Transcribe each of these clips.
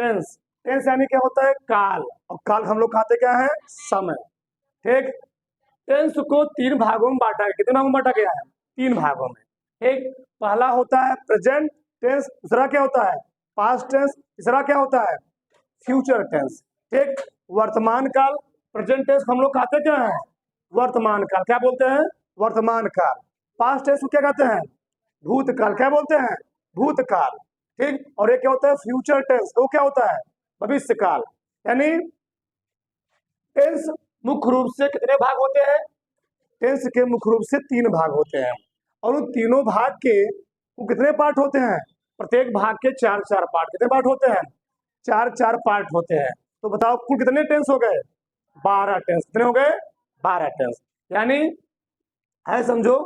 Tense. Tense यानी क्या होता है? काल, और काल हम लोग कहते क्या है? समय। ठीक। टेंस को 3 भागों में बांटा है। कितने भागों में बांटा गया है? 3 भागों में। ठीक। पहला होता है प्रेजेंट टेंस, दूसरा क्या होता है? पास्ट टेंस, तीसरा क्या होता है? Future tense. ठीक। वर्तमान काल, प्रेजेंट टेंस हम लोग कहते क्या है? वर्तमान काल। क्या बोलते हैं? वर्तमान काल। पास्ट टेंस को क्या कहते हैं? भूतकाल। क्या बोलते हैं? भूतकाल। ठीक। और ये क्या होता है? Future tense. वो क्या होता है? भविष्य काल। यानी टेंस मुख्य रूप से कितने भाग होते हैं? टेंस के मुख्य रूप से 3 भाग होते हैं, और उन तीनों भाग के कितने पार्ट होते हैं? प्रत्येक भाग के 4-4 पार्ट। कितने पार्ट होते हैं? 4-4 पार्ट होते हैं। तो बताओ कुल कितने टेंस हो गए? 12 टेंस। कितने हो गए? 12 टेंस। यानी है समझो,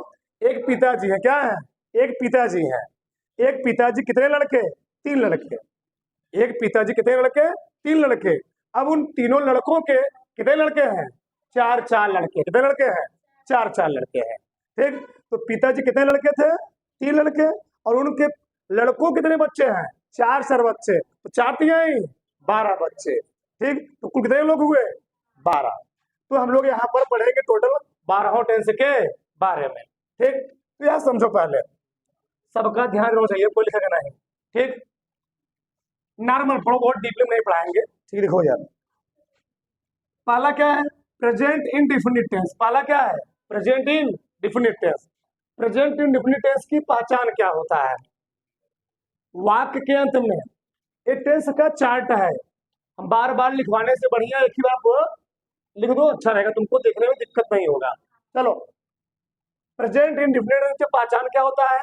एक पिताजी है। क्या है? एक पिताजी है। एक पिताजी कितने लड़के? 3 लड़के। एक पिताजी कितने लड़के? 3 लड़के। अब उन तीनों लड़कों के कितने लड़के हैं? 4-4 लड़के। कितने लड़के हैं? 4-4 लड़के हैं। ठीक। तो पिताजी कितने लड़के थे? 3 लड़के। और उनके लड़कों कितने बच्चे हैं? 4-4 बच्चे। तो 4 तिहाई 12 बच्चे। ठीक। तो कुल कितने लोग हुए? 12। तो हम लोग यहाँ पर पढ़ेंगे टोटल 12 टेंस के बारे में। ठीक। तो यह समझो, पहले सबका ध्यान रखना चाहिए, कोई लिखेगा नहीं। ठीक। नॉर्मल पढ़ो, बहुत डीपली नहीं पढ़ाएंगे। ठीक। देखो यार, पहला क्या है? Present indefinite tense. पहला क्या है? Present indefinite tense. Present indefinite tense की पहचान क्या होता है? वाक्य के अंत में एक टेंस का चार्ट है। हम बार बार लिखवाने से बढ़िया एक ही बार को लिख दो, अच्छा रहेगा, तुमको देखने में दिक्कत नहीं होगा। चलो, प्रेजेंट इंडेफिनिट टेंस की पहचान क्या होता है?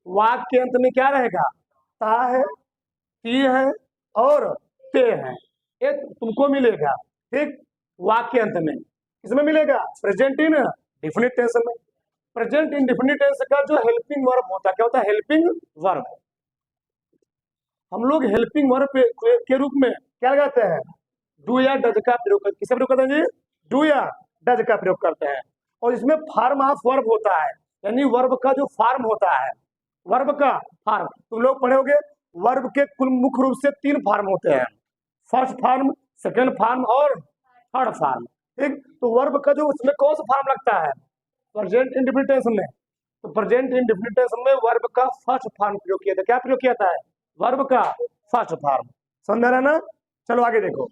वाक्य के अंत में क्या रहेगा? ता है, ती है और ते है। ये तुमको मिलेगा। ठीक। वाक्य अंत में किसमें मिलेगा? प्रेजेंट इन डिफिनिट टेंस में। प्रेजेंट इन डिफिनिट टेंस का जो हेल्पिंग वर्ब होता है, क्या होता है? Helping verb. हम लोग हेल्पिंग वर्ब के रूप में क्या लगाते हैं? डू या डज का प्रयोग करते हैं। किसका प्रयोग करते हैं जी? डू या डज का प्रयोग करते हैं। और इसमें फॉर्म ऑफ वर्ब होता है, यानी वर्ब का जो फॉर्म होता है, वर्ब का फॉर्म तुम लोग पढ़ोगे। वर्ब के कुल मुख्य रूप से 3 फॉर्म होते हैं, फर्स्ट फॉर्म, सेकंड फॉर्म और थर्ड फॉर्म। ठीक। तो वर्ब का जो उसमें कौन सा फॉर्म लगता है? प्रेजेंट इंडेफिनिट टेंस में। तो प्रेजेंट इंडेफिनिट टेंस में वर्ब का फर्स्ट फॉर्म प्रयोग किया था। क्या प्रयोग किया था? वर्ब का फर्स्ट फॉर्म। समझ रहा ना? चलो आगे देखो।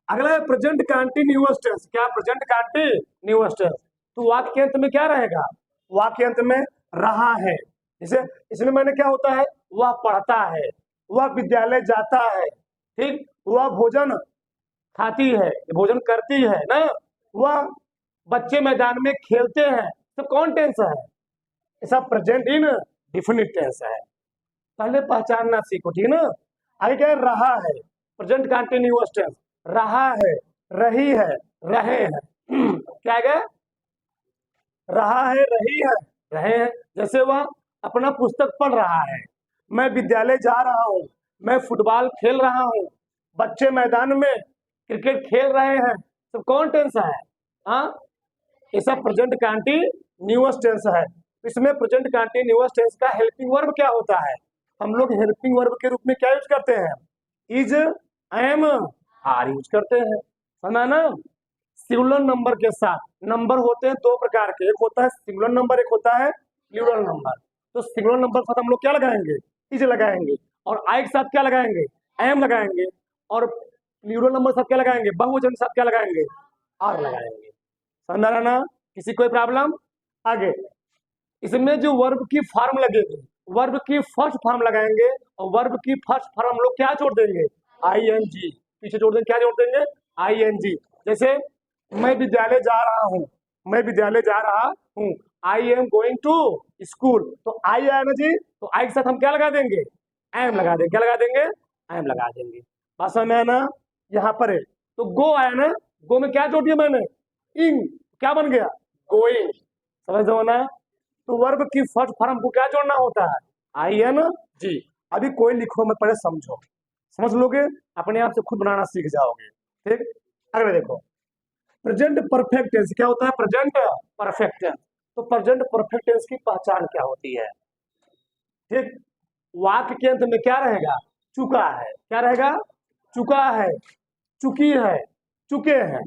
अगला है प्रेजेंट कंटीन्यूअस टेंस। क्या? Present continuous tense. तो वाक्य के अंत में क्या रहेगा? वाक्य अंत में रहा है। जैसे इसमें मैंने क्या होता है? वह पढ़ता है, वह विद्यालय जाता है। ठीक। वह भोजन खाती है, भोजन करती है ना। वह बच्चे मैदान में खेलते हैं। तो कौन टेंस है? ऐसा प्रेजेंट इन डिफिनिट टेंस है। पहले पहचानना सीखो। ठीक ना? आगे क्या है? रहा है, प्रेजेंट कंटीन्यूअस टेंस। रहा है, रही है, रहे हैं। क्या है? रहा है, रही है, रहे हैं। जैसे वह अपना पुस्तक पढ़ रहा है, मैं विद्यालय जा रहा हूँ, मैं फुटबॉल खेल रहा हूँ, बच्चे मैदान में क्रिकेट खेल रहे हैं। तो कौन टेंस है? हाँ, ऐसा प्रेजेंट कंटीन्यूअस टेंस है। इसमें प्रेजेंट कंटीन्यूअस टेंस का हेल्पिंग वर्ब क्या होता है? हम लोग हेल्पिंग वर्ब के रूप में क्या यूज करते हैं? इज, एम, आर यूज करते हैं। समझा ना? सिंगुलर नंबर के साथ। नंबर होते हैं 2 प्रकार के, एक होता है सिंगुलर नंबर, एक होता है प्लूरल नंबर। तो सिंगुलर नंबर के साथ हम लोग क्या लगाएंगे? इज लगाएंगे। और आई के साथ क्या लगाएंगे? एम लगाएंगे। और प्लूरल नंबर के साथ क्या लगाएंगे? बहुवचन के साथ क्या लगाएंगे? आर लगाएंगे। समझ रहा ना? किसी कोई प्रॉब्लम? आगे इसमें जो वर्ब की फॉर्म लगेगी, वर्ब की फर्स्ट फॉर्म लगाएंगे, और वर्ब की फर्स्ट फॉर्म हम लोग क्या जोड़ देंगे? आईएनजी। पीछे जोड़ देंगे, क्या जोड़ देंगे? आईएनजी। जैसे मैं विद्यालय जा रहा हूँ, मैं विद्यालय जा रहा हूँ, I am going to school. तो आई आया ना जी, तो आई के साथ हम क्या लगा देंगे? एम लगा देंगे। क्या लगा देंगे? एम लगा देंगे। बात समझ में आया ना? यहाँ पर है तो गो आया ना, गो में क्या जोड़ दिया मैंने? इन। क्या बन गया? गोइंग। समझ दो ना? तो वर्ब की फर्स्ट फॉर्म को क्या जोड़ना होता है? I N G. अभी कोई लिखो मत, पहले समझो। समझ लोगे अपने आप से खुद बनाना सीख जाओगे। ठीक। अगले देखो, प्रेजेंट परफेक्ट टेंस। क्या होता है? Present perfect tense. तो प्रेजेंट परफेक्ट टेंस की पहचान क्या होती है? ठीक। वाक्य के अंत में क्या रहेगा? चुका है, क्या रहेगा? चुका है, चुकी है, चुके हैं।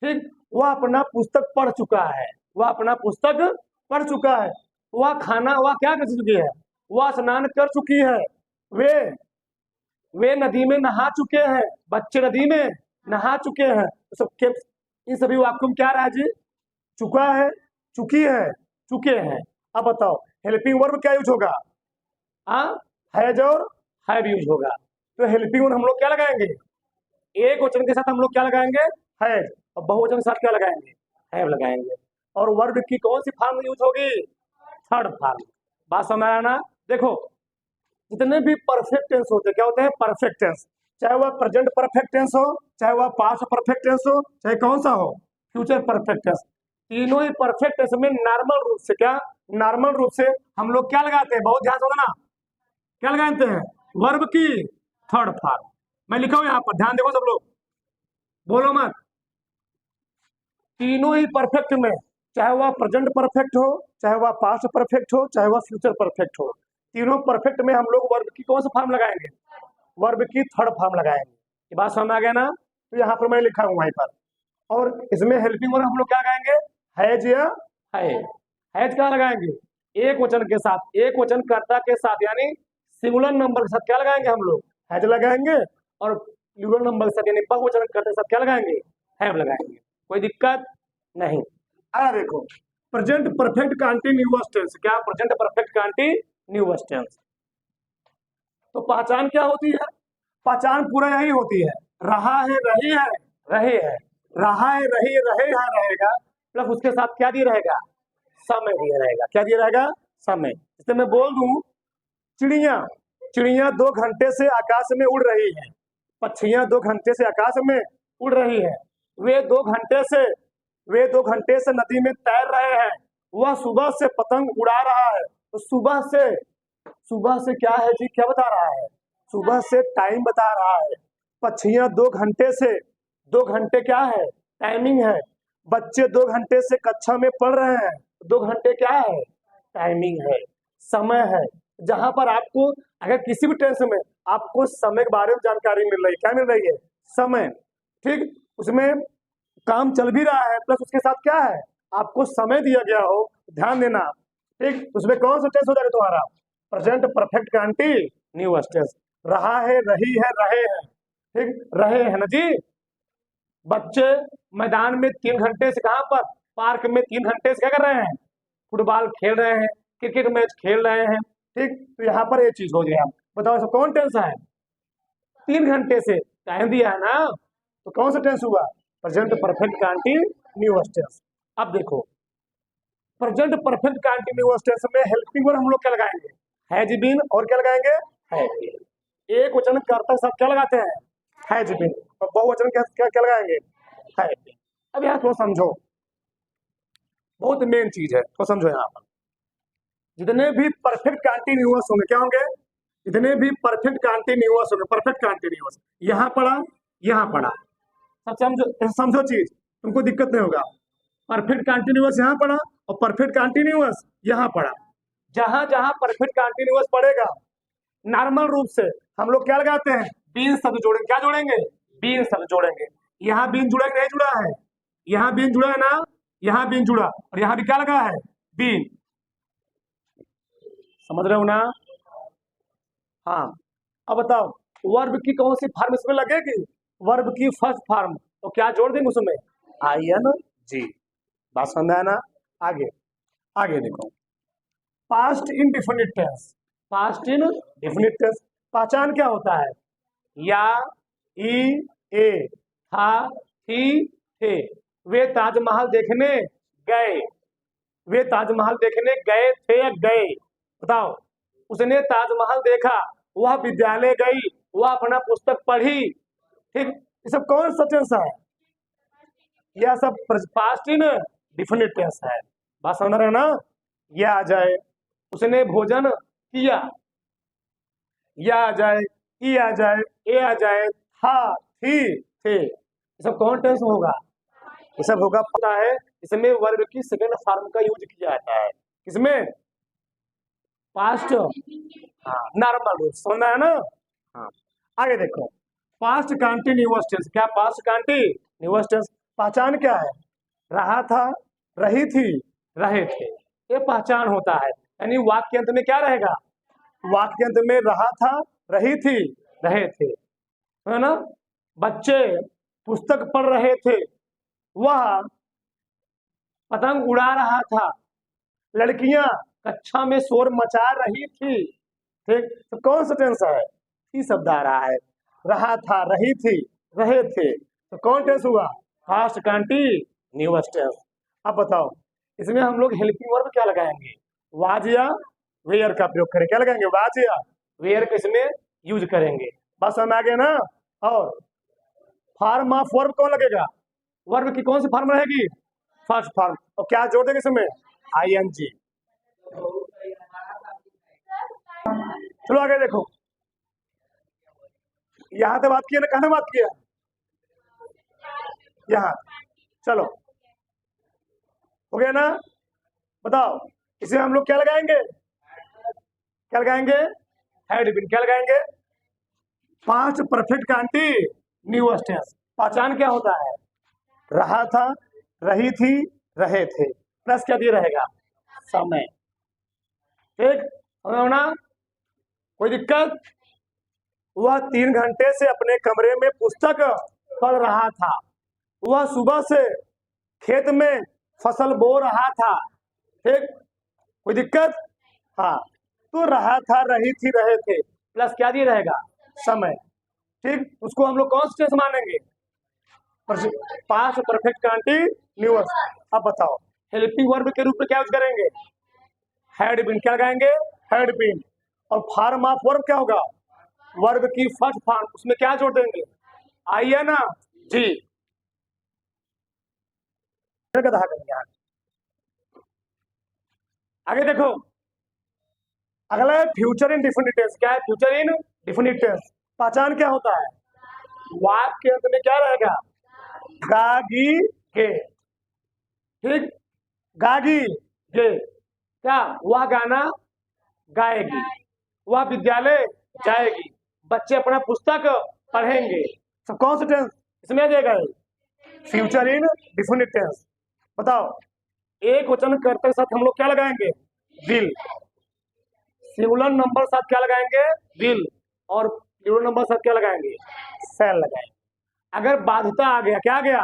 ठीक, वह अपना पुस्तक पढ़ चुका है, वह अपना पुस्तक पढ़ चुका है। वह क्या कर चुकी है? वह स्नान कर चुकी है। वे वे नदी में नहा चुके हैं, बच्चे नदी में नहा चुके हैं। तो सबके इन सभी वाक्यों में क्या रहा जी? चुका है, चुकी है, चुके हैं। अब बताओ हेल्पिंग वर्ब क्या यूज होगा? हैज और हैव यूज होगा। तो हेल्पिंग वर्ब हम लोग क्या लगाएंगे? एक वचन के साथ हम लोग क्या लगाएंगे? हैज, और बहुवचन के साथ क्या लगाएंगे? हैव लगाएंगे। और वर्ब की कौन सी फॉर्म यूज होगी? Third form. बात समझ आया ना? देखो जितने भी परफेक्ट टेंस होते हैं, क्या होते हैं? Perfect tense. चाहे वह प्रेजेंट परफेक्ट टेंस हो, चाहे वह पास्ट परफेक्ट टेंस हो, चाहे कौन सा हो, फ्यूचर परफेक्ट टेंस, तीनों ही परफेक्ट टेंस में नॉर्मल रूप से क्या? नॉर्मल रूप से हम लोग क्या लगाते हैं? बहुत ध्यान से ना, क्या लगाते हैं? वर्ब की थर्ड फॉर्म। मैं लिखा हूं यहां पर, ध्यान देखो सब लोग, बोलो मत। तीनों ही परफेक्ट में, चाहे वह प्रेजेंट परफेक्ट हो, चाहे वह पास्ट परफेक्ट हो, चाहे वह फ्यूचर परफेक्ट हो, तीनों परफेक्ट में हम लोग वर्ब की कौन सा फॉर्म लगाएंगे? वर्ब की थर्ड फॉर्म लगाएंगे। ये बात समझ आ गया ना? तो यहाँ पर मैं लिखा हूँ वहीं पर। और इसमें हेल्पिंग वर्ब हम लोग क्या लगाएंगे? हैज या है। हैज क्या लगाएंगे? एक वचन के साथ, एक वचन कर्ता के साथ, यानी सिंगुलर नंबर के साथ क्या लगाएंगे हम लोग? हैज लगाएंगे। और प्लूरल नंबर के साथ यानी बहुवचन कर्ता के साथ क्या लगाएंगे? हैव लगाएंगे। कोई दिक्कत नहीं। देखो प्रेजेंट परफेक्ट कंटीन्यूअस टेंस। क्या? Present perfect continuous tense. तो पहचान क्या होती है? पहचान पूरा यही होती है, रहा है, रही है, रहे है, रहा है, रही, रहे है रहेगा, प्लस उसके साथ क्या दिया रहेगा? समय दिया रहेगा। क्या दिया रहेगा? समय। जैसे मैं बोल दूं चिड़िया, चिड़िया 2 घंटे से आकाश में उड़ रही है, पक्षियां 2 घंटे से आकाश में उड़ रही है, वे 2 घंटे से नदी में तैर रहे हैं, वह सुबह से पतंग उड़ा रहा है। तो सुबह से क्या है जी? क्या बता रहा है? सुबह से टाइम बता रहा है। पक्षियां 2 घंटे से, 2 घंटे क्या है? टाइमिंग है। बच्चे 2 घंटे से कक्षा में पढ़ रहे हैं, 2 घंटे क्या है? टाइमिंग है, समय है। जहां पर आपको अगर किसी भी टेंस में आपको समय के बारे में जानकारी मिल रही है, क्या मिल रही है? समय। ठीक, उसमें काम चल भी रहा है, प्लस उसके साथ क्या है? आपको समय दिया गया हो, ध्यान देना। ठीक, उसमें कौन सा टेंस हो जाएगा तुम्हारा? Present perfect continuous tense. रहा है, रही है, रहे हैं। ठीक, रहे हैं ना जी। बच्चे मैदान में 3 घंटे से, कहां पर? पार्क में 3 घंटे से क्या कर रहे हैं? फुटबॉल खेल रहे हैं, क्रिकेट मैच खेल रहे हैं। ठीक, तो यहाँ पर ये चीज हो गया। बताओ सब कौन टेंस है? 3 घंटे से टाइम दिया है ना, तो कौन सा टेंस हुआ? Present perfect continuous tense. अब देखो प्रेजेंट परफेक्ट कंटीन्यूअस टेंस में हेल्पिंग वर्ब हम लोग क्या लगाएंगे? Has been. और क्या लगाएंगे? Have been. एक वचन कर्ता सब क्या लगाते हैं? Has been. और बहुवचन क्या क्या लगाएंगे? Have been. अब यहाँ थोड़ा समझो, बहुत मेन चीज है, तो समझो यहाँ पर। जितने भी परफेक्ट कंटीन्यूअस होंगे क्या होंगे? जितने भी परफेक्ट कंटीन्यूअस होंगे, परफेक्ट कंटीन्यूअस यहाँ पढ़ा, यहाँ पढ़ा, सब समझो, समझो चीज, तुमको दिक्कत नहीं होगा। परफेक्ट कंटीन्यूअस यहाँ पढ़ा और परफेक्ट कंटीन्यूअस यहाँ पढ़ा। जहां जहां परफेक्ट कंटीन्यूअस पढ़ेगा, नॉर्मल रूप से हम लोग क्या लगाते हैं? बीन शब्द जोड़ेंगे। क्या जोड़ेंगे? बीन शब्द जोड़ेंगे। यहाँ बीन जुड़ा है, नहीं जुड़ा है? यहाँ बीन जुड़ा है ना, यहाँ बीन जुड़ा, और यहाँ भी क्या लगा है? बीन। समझ रहे हो ना? हाँ। अब बताओ वर्ब की कौन सी फॉर्म इसमें लगेगी? वर्ब की फर्स्ट फॉर्म। तो क्या जोड़ देंगे उसमें? IN G। बात समझ आया ना? आगे आगे देखो, past indefinite tense. Past indefinite tense पहचान क्या होता है? या, ई, ए, था, थी, थे। वे ताजमहल देखने गए। वे ताजमहल देखने गए थे या गए? बताओ। उसने ताजमहल देखा, वह विद्यालय गई, वह अपना पुस्तक पढ़ी। ठीक, ये सब कौन सा टेंस है? यह सब पास्ट इंडेफिनिट टेंस है। बात समझ रहे हो ना? यह आ जाए, उसने भोजन किया, या आ जाए, ई आ जाए, ए आ जाए, था, थी, थे। ये सब कौन टेंस होगा? ये सब होगा, पता है, इसमें वर्ब की सेकंड फॉर्म का यूज किया जाता है। किसमें? पास्ट। हाँ, नॉर्मल रूप। समझ में आया ना? हाँ, आगे देखो, पास्ट कंटिन्यूअस टेंस। क्या पास्ट कंटिन्यूअस टेंस? पहचान क्या है? रहा था, रही थी, रहे थे, ये पहचान होता है। यानी वाक्य के अंत में क्या रहेगा? वाक्य के अंत में रहा था, रही थी, रहे थे, है ना। बच्चे पुस्तक पढ़ रहे थे, वह पतंग उड़ा रहा था, लड़कियां कक्षा में शोर मचा रही थी। ठीक, तो कौन सा टेंस है? ई शब्द आ रहा था, रही थी, रहे थे, तो कौन टेंस हुआ? Past continuous tense. अब बताओ, इसमें हम लोग हेल्पिंग वर्ब क्या लगाएंगे? वाज या वेयर का प्रयोग करें। क्या लगाएंगे? वाज या वेयर का इसमें यूज करेंगे। बस हम आगे ना। और फॉर्म ऑफ वर्ब कौन लगेगा? वर्ब की कौन सी फॉर्म रहेगी? First form. और क्या जोड़ देंगे इसमें? आईएनजी। चलो आगे देखो, यहां से बात किया ना, कहां बात किया? यहाँ। चलो, हो गया ना? बताओ, इसे हम लोग क्या लगाएंगे? क्या लगाएंगे? Had been. क्या लगाएंगे? पांच परफेक्ट कंटिन्यूअस टेंस। पहचान क्या होता है? रहा था, रही थी, रहे थे, प्लस क्या दिए रहेगा? समय। ठीक, ना? कोई दिक्कत? वह 3 घंटे से अपने कमरे में पुस्तक पढ़ रहा था। वह सुबह से खेत में फसल बो रहा था। ठीक, कोई दिक्कत? हाँ, तो रहा था, रही थी, रहे थे, प्लस क्या दिए रहेगा? समय। ठीक, उसको हम लोग कौन सा टेंस मानेंगे? Past perfect continuous. अब बताओ, हेल्पिंग वर्ब के रूप में क्या यूज करेंगे? Had been. क्या लगाएंगे? Had been. और फॉर्म ऑफ वर्ब क्या होगा? वर्ब की फर्स्ट फॉर्म, उसमें क्या जोड़ देंगे? आई है ना जी। आगे देखो, अगला है फ्यूचर इन डिफिनिट टेंस। क्या है फ्यूचर इन डिफिनिट टेंस? पहचान क्या होता है? वाक्य के अंत में क्या रहेगा? गागी के। ठीक, गागी गे, क्या वह गाना गाएगी, वह विद्यालय जाएगी, बच्चे अपना पुस्तक पढ़ेंगे। सब कौन सा टेंस इसमें आ जाएगा? Future indefinite tense. बताओ, एक वचन कर्ता के साथ हम लोग क्या लगाएंगे? विल। सिंगुलर नंबर साथ क्या लगाएंगे? विल। और प्लूरल नंबर साथ क्या लगाएंगे? शैल लगाएंगे। अगर बाध्यता आ गया, क्या आ गया?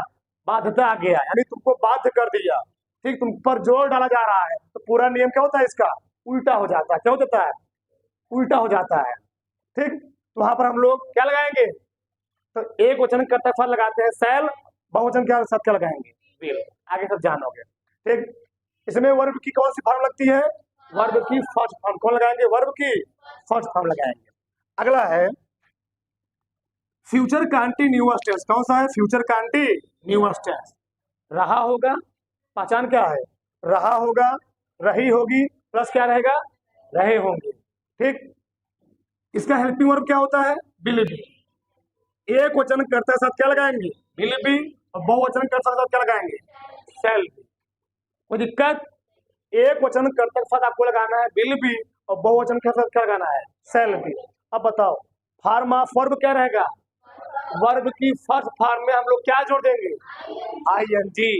बाध्यता आ गया, यानी तुमको बाध्य कर दिया, ठीक, तुम पर जोर डाला जा रहा है, तो पूरा नियम क्या होता है इसका? उल्टा हो जाता है। क्या हो जाता है? उल्टा हो जाता है। ठीक, तो वहां पर हम लोग क्या लगाएंगे? तो एक वचन कर्ता के साथ लगाते हैं शैल, बहुवचन के साथ क्या लगाएंगे? विल। आगे सब जानोगे। ठीक, इसमें वर्ब की कौन सी फॉर्म लगती है? वर्ब की फर्स्ट फॉर्म। कौन लगाएंगे? वर्ब की फर्स्ट फॉर्म लगाएंगे। अगला है फ्यूचर कंटिन्यूअस टेंस। कौन सा है? Future continuous tense. रहा होगा, पहचान क्या है? रहा होगा, रही होगी, प्लस क्या रहेगा? रहे होंगे। ठीक, इसका हेल्पिंग वर्ब क्या होता है? Will be. एक वचन कर्ता के साथ क्या लगाएंगे? Will be. और बहुवचन कर्ता के साथ क्या लगाएंगे? Shall be. कोई दिक्कत? एक वचन कर्ता के साथ आपको लगाना है विल बी, और बहुवचन के साथ क्या लगाना है? Shall be. अब बताओ, फॉर्म ऑफ वर्ब क्या रहेगा? वर्ब की फर्स्ट फॉर्म में हम लोग क्या जोड़ देंगे? I N G.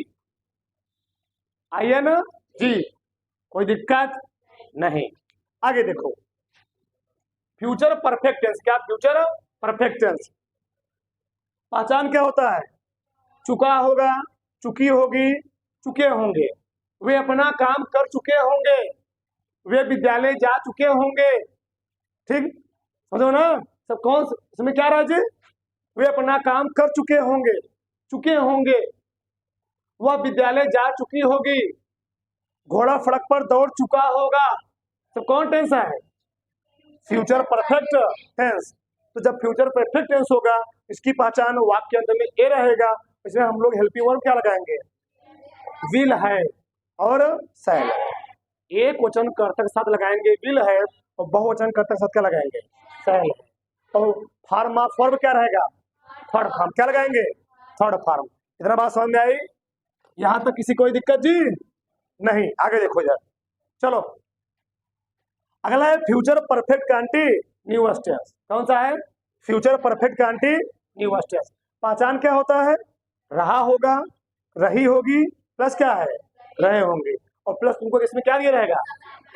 I N G. कोई दिक्कत नहीं। आगे देखो, फ्यूचर परफेक्ट टेंस। क्या फ्यूचर परफेक्ट टेंस? पहचान क्या होता है? चुका होगा, चुकी होगी, चुके होंगे, वे अपना काम कर चुके होंगे, वे विद्यालय जा चुके होंगे। ठीक, समझो ना? सब कौन इसमें क्या राज्य? वे अपना काम कर चुके होंगे, चुके होंगे, वह विद्यालय जा चुकी होगी, घोड़ा सड़क पर दौड़ चुका होगा। तो कौन टेंस है? Future perfect tense. तो जब फ्यूचर परफेक्ट टेंस होगा, इसकी पहचान वाक्य अंत में ए रहेगा, इसमें हम लोग हेल्पिंग वर्ब क्या लगाएंगे? विल है और शैल है। एक वचन कर्ता के साथ लगाएंगे विल है, और बहुवचन कर्ता के साथ क्या लगाएंगे? शैल है। तो फॉर्म ऑफ वर्ब क्या रहेगा? Third form. क्या लगाएंगे? Third form. इतना बात समझ में आई? यहां तक किसी कोई दिक्कत जी नहीं? आगे देखो इधर। चलो, अगला है फ्यूचर परफेक्ट कंटिन्यूअस टेंस। कौन सा है? Future perfect continuous tense. पहचान क्या होता है? रहा होगा, रही होगी, प्लस क्या है? रहे होंगे, और प्लस तुमको इसमें क्या दिया रहेगा?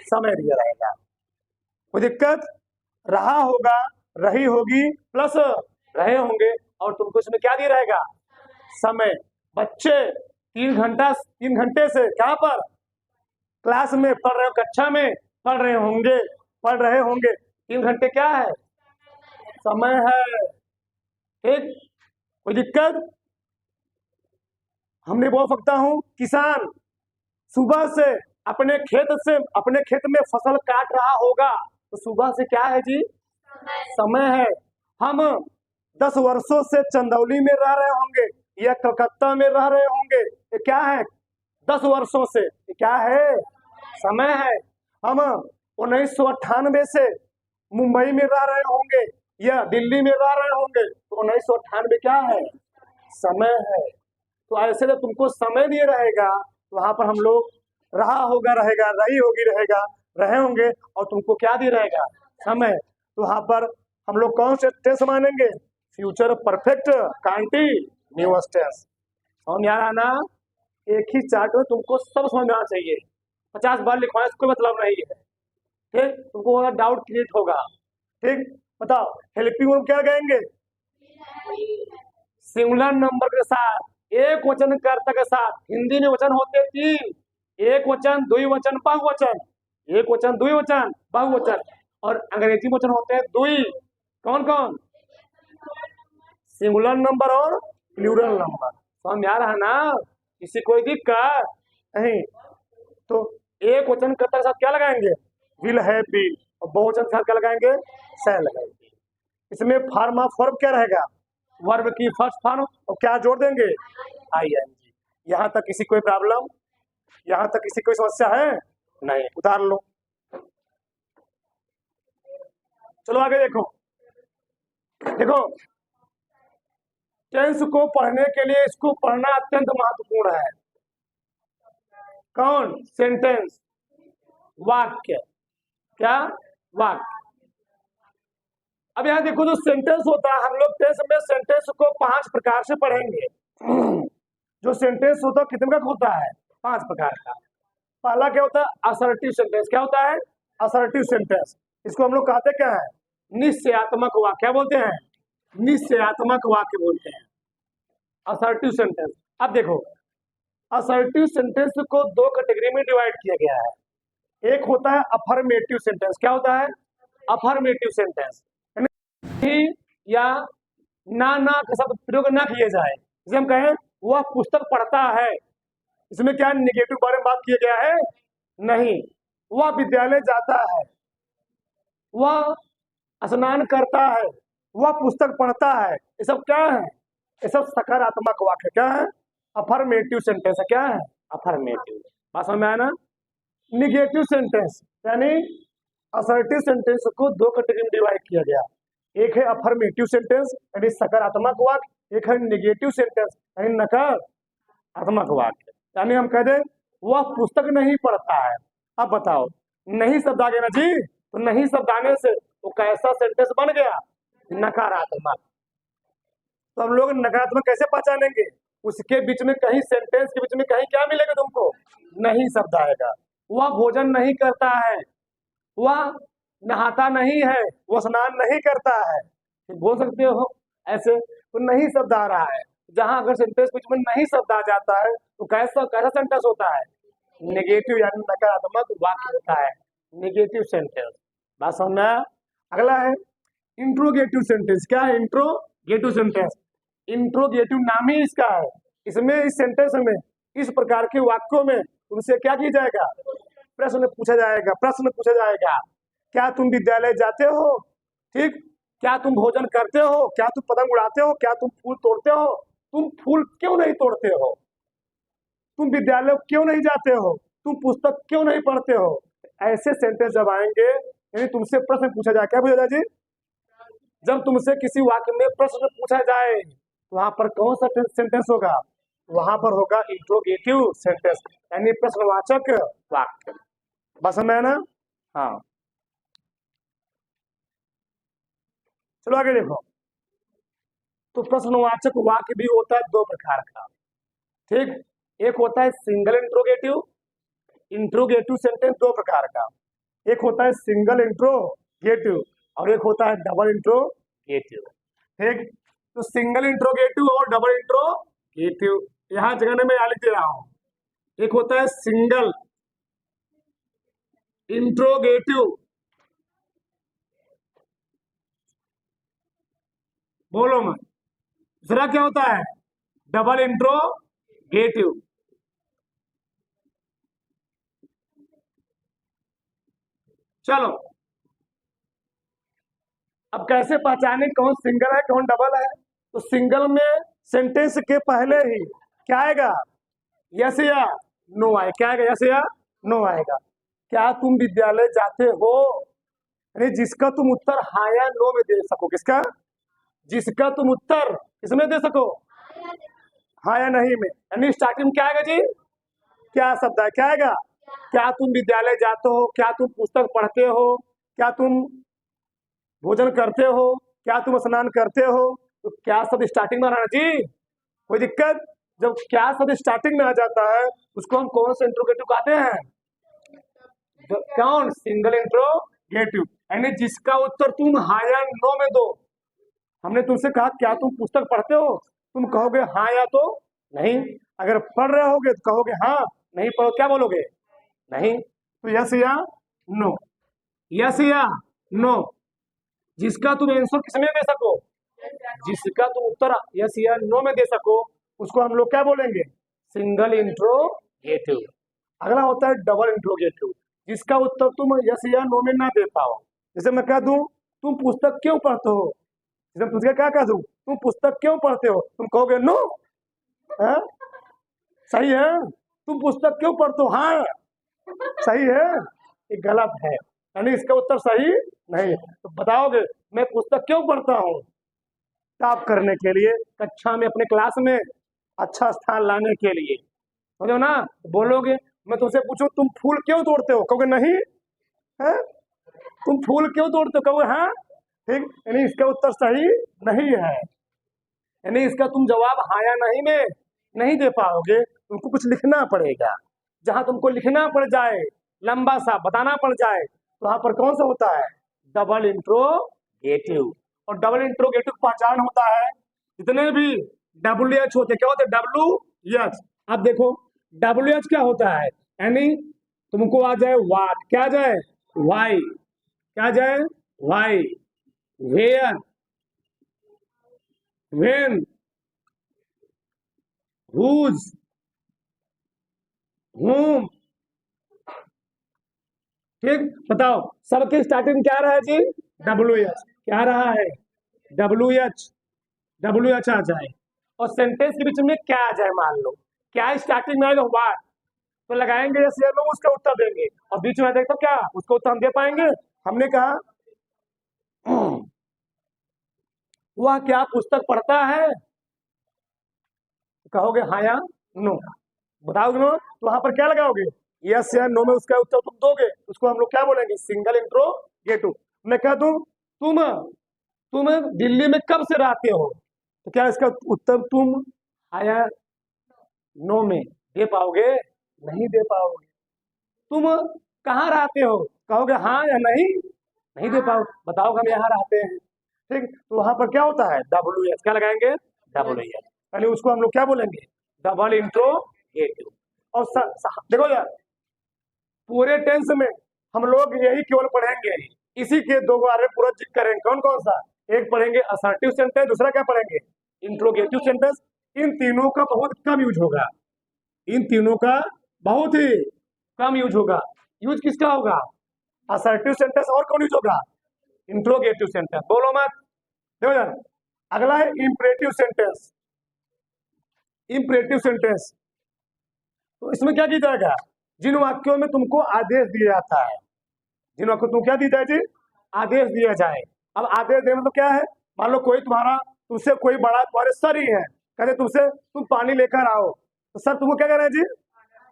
समय दिया रहेगा। कोई दिक्कत? रहा होगा, रही होगी, प्लस रहे होंगे, और तुमको इसमें क्या दिया रहेगा? समय। बच्चे 3 घंटे से कहाँ पर? क्लास में पढ़ रहे हो, कक्षा में पढ़ रहे होंगे, पढ़ रहे होंगे। 3 घंटे क्या है? समय है। ठीक, कोई दिक्कत? हमने बोल सकता हूं किसान सुबह से अपने खेत में फसल काट रहा होगा, तो सुबह से क्या है जी? समय है। हम 10 वर्षों से चंदौली में रह रहे होंगे या कलकत्ता में रह रहे होंगे, ये क्या है? 10 वर्षों से, ये क्या है? समय है। हम 1998 से मुंबई में रह रहे होंगे या दिल्ली में रह रहे होंगे, तो 1998 क्या है? समय है। तो ऐसे जब तुमको समय दिए रहेगा, वहां पर हम लोग रहा होगा रहेगा, रही होगी रहेगा, रहे होंगे, और तुमको क्या दिए रहेगा? समय। तो वहां पर हम लोग कौन से टेंस मानेंगे? Future perfect continuous tense. समझ में आ रहा ना? एक ही चार्ट में तुमको सब समझ में आना चाहिए। 50 बार लिखवाने से कोई मतलब नहीं है। ठीक, तुमको डाउट क्रिएट होगा। ठीक, बताओ हेल्पिंग वर्ब क्या कहेंगे? सिंगुलर नंबर के साथ, एक वचन कर्ता के साथ। हिंदी में वचन होते 3, एक वचन, द्विवचन, बहुवचन। एक वचन, द्विवचन, बहुवचन। और अंग्रेजी में वचन होते हैं द्वि। कौन कौन? सिंगुलर नंबर और प्लूरल नंबर। समझ में आ रहा है ना? किसी कोई दिक्कत नहीं? तो एक वचन कर्ता के साथ क्या लगाएंगे? विल है, बी। और बहुवचन के साथ क्या लगाएंगे? शैल लगाएंगे। इसमें फॉर्म ऑफ वर्ब क्या रहेगा? वर्ब की फर्स्ट फॉर्म, और क्या जोड़ देंगे? आईएनजी। यहाँ तक किसी कोई प्रॉब्लम? यहाँ तक किसी कोई समस्या है? नहीं। उतार लो। चलो आगे देखो। देखो, टेंस को पढ़ने के लिए इसको पढ़ना अत्यंत महत्वपूर्ण है। कौन? सेंटेंस, वाक्य। क्या? वाक्य। अब यहाँ देखो, जो सेंटेंस होता है, हम लोग टेंस में सेंटेंस को 5 प्रकार से पढ़ेंगे। जो सेंटेंस होता है कितने का होता है? 5 प्रकार का। पहला क्या होता है? Assertive sentence. क्या होता है? Assertive sentence. इसको हम लोग कहते क्या है? निश्चयात्मक वाक्य। क्या बोलते हैं? निश्चयात्मक वाक्य बोलते हैं, असर्टिव सेंटेंस। अब देखो, असर्टिव सेंटेंस को 2 कैटेगरी में डिवाइड किया गया है। एक होता है अफर्मेटिव सेंटेंस। क्या होता है? अफर्मेटिव सेंटेंस, या ना के शब्द प्रयोग ना किए जाए। जैसे हम कहें वह पुस्तक पढ़ता है, इसमें क्या निगेटिव बारे में बात किया गया है? नहीं। वह विद्यालय जाता है, वह स्नान करता है, वह पुस्तक पढ़ता है, ये सब क्या है? ये सब सकारात्मक वाक्य। क्या है? अफर्मेटिव सेंटेंस है। क्या है? अफर्मेटिव। बात समझ में आया ना? निगेटिव सेंटेंस यानी असर्टिव सेंटेंस को 2 कैटेगरी में डिवाइड किया गया। एक है अफर्मेटिव सेंटेंस यानी सकारात्मक वाक्य, एक है निगेटिव सेंटेंस यानी नकारात्मक वाक्य। यानी हम कह दें वह पुस्तक नहीं पढ़ता है। अब बताओ, नहीं शब्द आ गया ना जी, तो नहीं शब्द आने से वो कैसा सेंटेंस बन गया? नकारात्मक। तो हम लोग नकारात्मक कैसे पहचानेंगे? उसके बीच में कहीं, सेंटेंस के बीच में कहीं क्या मिलेगा तुमको? नहीं शब्द आएगा। वह भोजन नहीं करता है, वह नहाता नहीं है, वह स्नान नहीं करता है। बोल सकते हो ऐसे, तो नहीं शब्द आ रहा है। जहां अगर सेंटेंस बीच में नहीं शब्द आ जाता है तो कैसा कैसा सेंटेंस होता है? नेगेटिव यानी नकारात्मक वाक्य होता है, नेगेटिव सेंटेंस। बात समझना? अगला है इंट्रोगेटिव सेंटेंस। क्या है? Interrogative sentence. इंट्रोगेटिव नाम ही इसका है। इसमें, इस सेंटेंस में, इस प्रकार के वाक्यों में उनसे क्या किया जाएगा? प्रश्न पूछा जाएगा। प्रश्न पूछा जाएगा, क्या तुम विद्यालय जाते हो? ठीक, क्या तुम भोजन करते हो? क्या तुम पतंग उड़ाते हो? क्या तुम फूल तोड़ते हो? तुम फूल क्यों नहीं तोड़ते हो? तुम विद्यालय क्यों नहीं जाते हो? तुम पुस्तक क्यों नहीं पढ़ते हो? ऐसे सेंटेंस जब आएंगे, यानी तुमसे प्रश्न पूछा जाए। क्या पूछा जाए जी? जब तुमसे किसी वाक्य में प्रश्न पूछा जाए, वहां पर कौन सा सेंटेंस होगा? वहां पर होगा इंट्रोगेटिव सेंटेंस यानी प्रश्नवाचक वाक्य। बस में ना? हाँ, चलो आगे देखो। तो प्रश्नवाचक वाक्य भी होता है दो प्रकार का। ठीक, एक होता है सिंगल इंट्रोगेटिव, इंट्रोगेटिव सेंटेंस दो प्रकार का। एक होता है सिंगल इंट्रोगेटिव और एक होता है डबल इंट्रोगेटिव। ठीक, तो सिंगल इंट्रोगेटिव और डबल इंट्रोगेटिव यहाँ जगह में लिख दे रहा हूं। एक होता है सिंगल इंट्रोगेटिव, बोलो मत। दूसरा क्या होता है? Double interrogative. चलो, अब कैसे पहचाने कौन सिंगल है कौन डबल है? तो सिंगल में सेंटेंस के पहले ही क्या आएगा? यस या नो आएगा। क्या आएगा? यस या नो आएगा। क्या तुम विद्यालय जाते हो? अरे जिसका तुम उत्तर हाँ या नो में दे सको। किसका? जिसका तुम उत्तर किसमें दे सको? हाँ या नहीं में। यानी स्टार्टिंग में क्या आएगा जी? क्या शब्द है? क्या आएगा? क्या तुम विद्यालय जाते हो? क्या तुम पुस्तक पढ़ते हो? क्या तुम भोजन करते हो? क्या तुम स्नान करते हो? तो क्या शब्द स्टार्टिंग में आना जी? कोई दिक्कत? जब क्या शब्द स्टार्टिंग में आ जाता है उसको हम कौन सा इंट्रोगेटिव कहते हैं? कौन? Single interrogative. यानी जिसका उत्तर तुम हाँ या नो में दो। हमने तुमसे कहा क्या तुम पुस्तक पढ़ते हो? तुम कहोगे हाँ या तो नहीं। अगर पढ़ रहे होगे तो कहोगे हाँ, नहीं पढ़ो क्या बोलोगे? नहीं। तो यस या नो, यस या नो। जिसका तुम आंसर किसमें दे सको? जिसका तुम उत्तर यस या नो में दे सको उसको हम लोग क्या बोलेंगे? Single interrogative. अगला होता है डबल इंट्रोगेटिव, जिसका उत्तर तुम यस या नो में ना दे पाओ। जैसे मैं कह दूं तुम पुस्तक क्यों पढ़ते हो? जैसे तुझे क्या कह दूं तुम पुस्तक क्यों पढ़ते हो? तुम कहोगे नो। है? सही है। तुम पुस्तक क्यों पढ़ते हो? हाँ सही है। ये गलत है, यानी इसका उत्तर सही नहीं है। तो बताओगे मैं पुस्तक क्यों पढ़ता हूँ? टॉप करने के लिए, कक्षा में अपने क्लास में अच्छा स्थान लाने के लिए। समझो ना? बोलोगे मैं तुमसे पूछूं तुम फूल क्यों तोड़ते हो? कहोगे नहीं। है? तुम फूल क्यों तोड़ते हो? कहोगे हाँ। ठीक, यानी इसका उत्तर सही नहीं है। यानी इसका तुम जवाब हाँ या नहीं में नहीं दे पाओगे, तुमको कुछ लिखना पड़ेगा। जहां तुमको लिखना पड़ जाए, लंबा सा बताना पड़ जाए, तो वहां पर कौन सा होता है? Double interrogative. और डबल इंट्रोगेटिव पहचान होता है जितने भी WH होते क्या होते? WH। अब देखो WH क्या होता है? यानी तुमको आ जाए वाट, क्या आ जाए? वाई, क्या आ जाए? Why, where, when, whose, whom। ठीक, बताओ सबके स्टार्टिंग क्या रहा है जी? WH। क्या रहा है? WH, WH आ जाए। और सेंटेंस के बीच में क्या आ जाए? मान लो क्या स्टार्टिंग में आएगा? व्हाट, तो लगाएंगे यस या नो, उसका उत्तर देंगे। और बीच में देखो क्या उसका उत्तर हम दे पाएंगे? हमने कहा वह क्या पुस्तक पढ़ता है? कहोगे हाँ या नो। बताओगे नो, तो वहां पर क्या लगाओगे? यस या नो में उसका उत्तर तुम दोगे, उसको हम लोग क्या बोलेंगे? Single interrogative. मैं कह दूं तुम दिल्ली में कब से रहते हो? तो क्या इसका उत्तर तुम हाँ या नो में दे पाओगे? नहीं दे पाओगे। तुम कहाँ रहते हो? कहोगे हाँ या नहीं, नहीं दे पाओ। बताओ हम यहाँ रहते हैं। ठीक, तो वहां पर क्या होता है? WH। क्या लगाएंगे? WH। यानी उसको हम लोग क्या बोलेंगे? Double interrogative. और देखो यार पूरे टेंस में हम लोग यही केवल पढ़ेंगे, इसी के दो बारे पूरा जिक्र करेंगे। कौन कौन सा? एक पढ़ेंगे असर्टिव सेंटेंस, दूसरा क्या पढ़ेंगे? Interrogative sentence. इन तीनों का बहुत कम यूज होगा, इन तीनों का बहुत ही कम यूज होगा। यूज किसका होगा? Assertive sentence. और कौन यूज होगा? Interrogative sentence. बोलो मत। देखो यार अगला है इंपरेटिव सेंटेंस। इंपरेटिव सेंटेंस तो इसमें क्या किया जाएगा? जिन वाक्यों में तुमको आदेश दिया जाता है, जिन वाक्यों तुम क्या दी जाए जी? आदेश दिया जाए। अब आदेश देना तो क्या है? मान लो कोई तुमसे कोई बड़ा तुम्हारे सर ही है, कहते तुमसे तुम पानी लेकर आओ, तो सर तुमको क्या कह रहे हैं जी?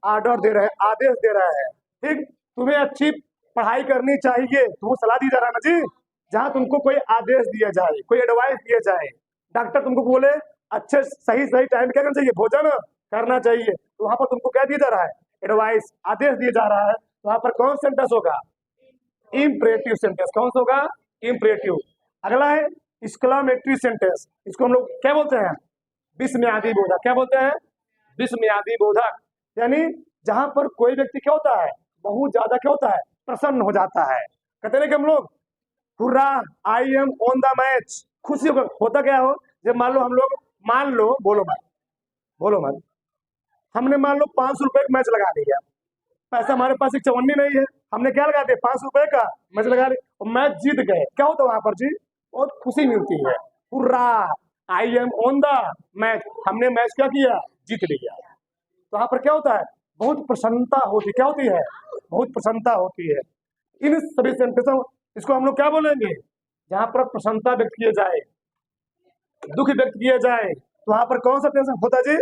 ऑर्डर दे रहे हैं, आदेश दे रहे हैं। ठीक, तुम्हें अच्छी पढ़ाई करनी चाहिए, तुमको सलाह दी जा रहा है ना जी। जहां तुमको कोई आदेश दिया जाए, कोई एडवाइस दिया जाए, डॉक्टर तुमको बोले अच्छे सही सही टाइम क्या करना चाहिए, भोजन करना चाहिए, तो वहां पर तुमको क्या दिया जा रहा है, एडवाइस, आदेश दिया जा रहा है, तो वहां पर कौन सेंटेंस होगा, इम्परेटिव सेंटेंस। कौन सा होगा, इम्परेटिव। अगला है एक्सक्लामेटरी सेंटेंस, इसको हम लोग क्या बोलते हैं, विस्मयादि बोधक। क्या बोलते हैं, विस्मयादि बोधक। यानी जहां पर कोई व्यक्ति क्या होता है, बहुत ज्यादा क्या होता है, प्रसन्न हो जाता है। कहते हैं कि हम लोग hurrah, I am on the match, खुशी होता क्या हो, जब मान लो हम लोग, मान लो, बोलो मत, बोलो मत, हमने मान लो 500 रुपए का मैच लगा दिया, पैसा हमारे पास एक चवन्नी नहीं है, हमने क्या लगा दिया, 500 रुपए का मैच लगा दिया और मैच जीत गए, क्या होता है वहां पर जी, बहुत खुशी मिलती है, hurrah, I am on the match, हमने मैच क्या किया, जीत लिया। तो वहां पर क्या होता है, बहुत प्रसन्नता होती, क्या होती है, बहुत प्रसन्नता होती है। इन सभी सेंटेंसों, इसको हम लोग क्या बोलेंगे, जहां पर प्रसन्नता व्यक्त किए जाए, दुख व्यक्त किए जाए, तो वहां पर कौन सा टेंस होता है जी,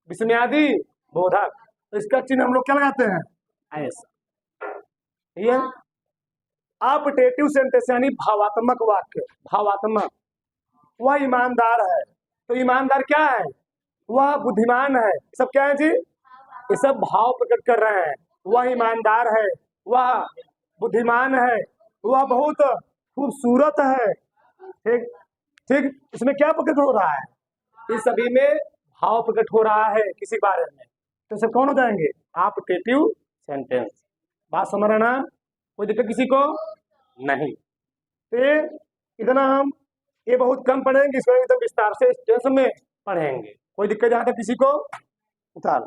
विस्मयादि बोधक। तो इसका चिन्ह हम लोग क्या लगाते हैं, ऐसा। ये अपटेटिव सेंटेंस यानी भावात्मक वाक्य, भावात्मक। वह ईमानदार है, तो ईमानदार क्या है, वह बुद्धिमान है, सब क्या है जी, ये सब भाव प्रकट कर रहे हैं। वह ईमानदार है, वह बुद्धिमान है, वह बहुत खूबसूरत है, ठीक ठीक। इसमें क्या प्रकट हो रहा है, इस सभी में भाव प्रकट हो रहा है किसी बारे में, तो सब कौन हो जाएंगे, अपटेटिव सेंटेंस। बात समझ रहे ना, कोई दिक्कत किसी को नहीं। तो ये इतना हम, ये बहुत कम पढ़ेंगे, इसमें एकदम विस्तार से इस टेंस में पढ़ेंगे, कोई दिक्कत यहाँ तक किसी को, उतार